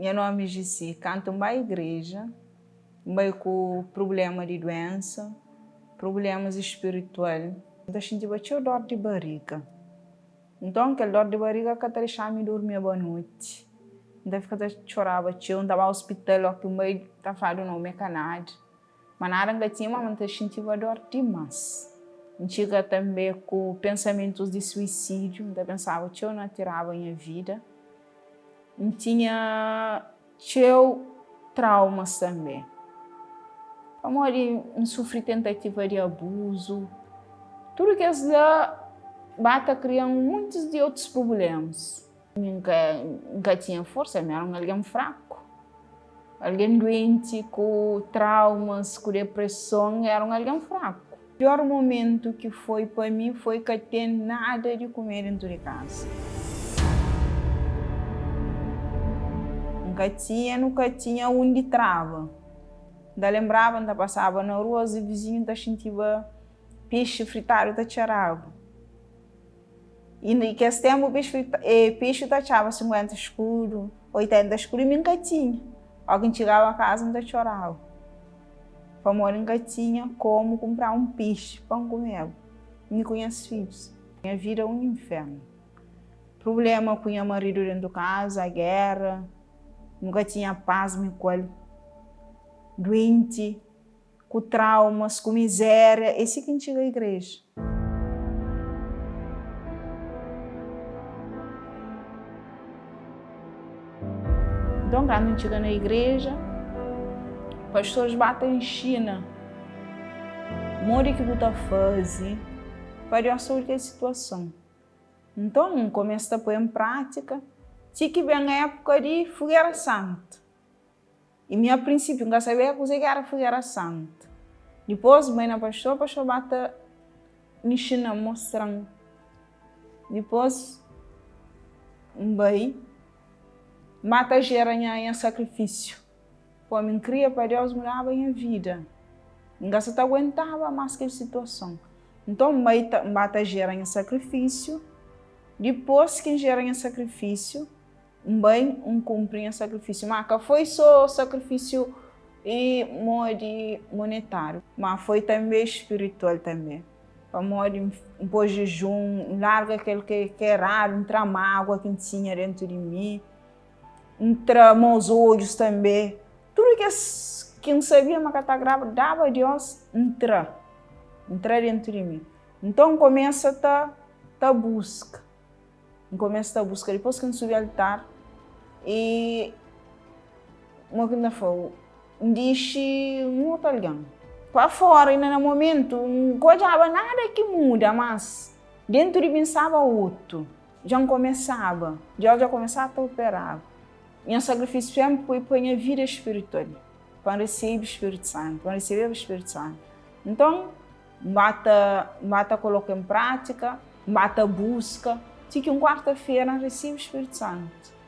Meu nome é Gissi, canto na igreja, mas com problema de doença, problemas espirituais. Então, a gente vai ter dor de barriga. Então, aquele dor de barriga que até deixava-me dormir boa noite. Então, fica chorava, eu estava ao hospital, que o meio está falando não me canade. Mas nada que tinha, mas a gente vai dor demais. A gente chega também com pensamentos de suicídio, então pensava que eu não tirava a minha vida. Eu tinha traumas também. Amor, eu sofri tentativa de abuso. Tudo que isso lá bata criando muitos de outros problemas. Nunca tinha força, eu era alguém fraco. Alguém doente, com traumas, com depressão, era alguém fraco. O pior momento que foi para mim foi que eu tinha nada de comer dentro de casa. Nunca tinha onde trava. Ainda lembrava, ainda passava na rua, os vizinhos da sentia peixe fritado da charava. E que esse tempo o peixe tachava 50 escuro, 80 escuro, e nunca tinha. Alguém chegava a casa e ainda chorava. Para morar nunca tinha como comprar um peixe para comer. Nem conheço filhos. Minha vida é um inferno. Problema com meu marido dentro de casa, a guerra. Nunca tinha paz, me colhe. Doente, com traumas, com miséria. Esse que a gente chega à igreja. Então, quando a gente chega na igreja, pastores batem em China. Mori que você faz para resolver a situação. Então, começa a pôr em prática. Tinha que vem a época de fogueira santa. E minha princípio, não sabia que era fogueira santa. Depois, bem na pastor bate em China mostrando. Depois, bem, mata geranha em sacrifício. Pô, me cria para Deus mudar a minha vida. Ninguém se aguentava mais aquela situação. Então, mata geranha em sacrifício. Depois que gera em sacrifício, bem cumprir o sacrifício. Mas foi só sacrifício e monetário, mas foi também espiritual também. Para morrer um pouco de jejum, larga aquele que é raro, entrar mágoa que tinha dentro de mim, entrar meus olhos também. Tudo que não sabia, mas que está grave, dava a Deus entrar dentro de mim. Então começa a busca. Começa a busca. Depois que eu subi ao altar, e uma que ainda foi, disse um outro alguém. Para fora, ainda no momento, não gostava nada que muda, mas dentro de mim estava outro. Já começava, já começava a operar. Meu sacrifício sempre foi para a minha vida espiritual, para receber o Espírito Santo, para receber o Espírito Santo. Então, bata coloca em prática, bata busca. Tinha que quarta-feira recebo o Espírito Santo.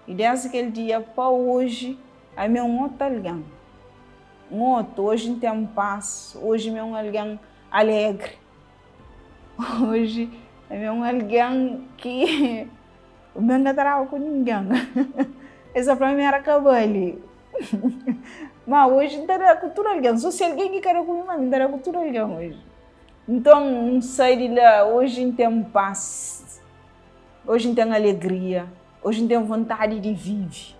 E desde aquele dia para hoje, é meu outro alguém. Hoje não tem paz, hoje é meu alguém alegre. Hoje é meu alguém que não encontrava com ninguém. Essa para mim era cabelo. Mas hoje não tem cultura alguém. Só se alguém que quer comigo, mas não tem cultura alguém hoje. Então, não sei de lá, hoje não tem paz. Hoje não tenho alegria, hoje não tenho vontade de viver.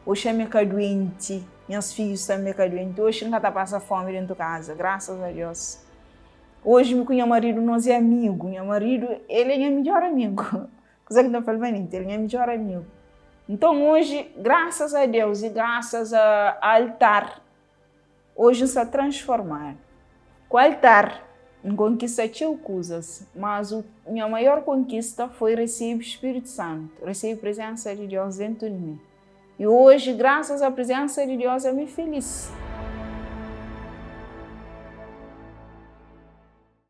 Hoje eu me doente, meus filhos também me doentes. Hoje não está passando fome dentro de casa, graças a Deus. Hoje meu marido nós é amigo, meu marido ele é meu melhor amigo. Coisa que não falo bem, ele é meu melhor amigo. Então hoje, graças a Deus e graças ao altar, hoje está transformado. Com o altar, não conquista coisas, mas a minha maior conquista foi receber o Espírito Santo, receber a presença de Deus dentro de mim. E hoje, graças à presença de Deus, eu me feliz.